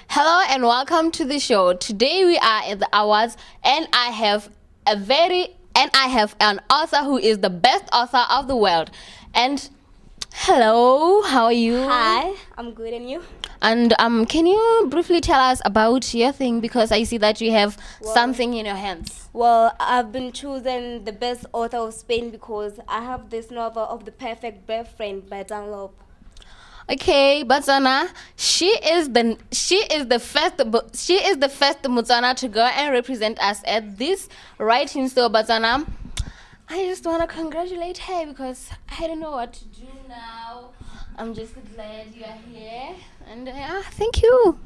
Hello and welcome to the show. Today we are at the awards and I have an author who is the best author of the world. And hello, how are you? Hi, I'm good, and you? And can you briefly tell us about your thing, because I see that you have something in your hands. Well, I've been chosen the best author of Spain because I have this novel of The Perfect Boyfriend by Dunlop. Okay, Botswana, she is the first Botswana to go and represent us at this writing show. Botswana, I just want to congratulate her because I don't know what to do now. I'm just glad you are here, and thank you.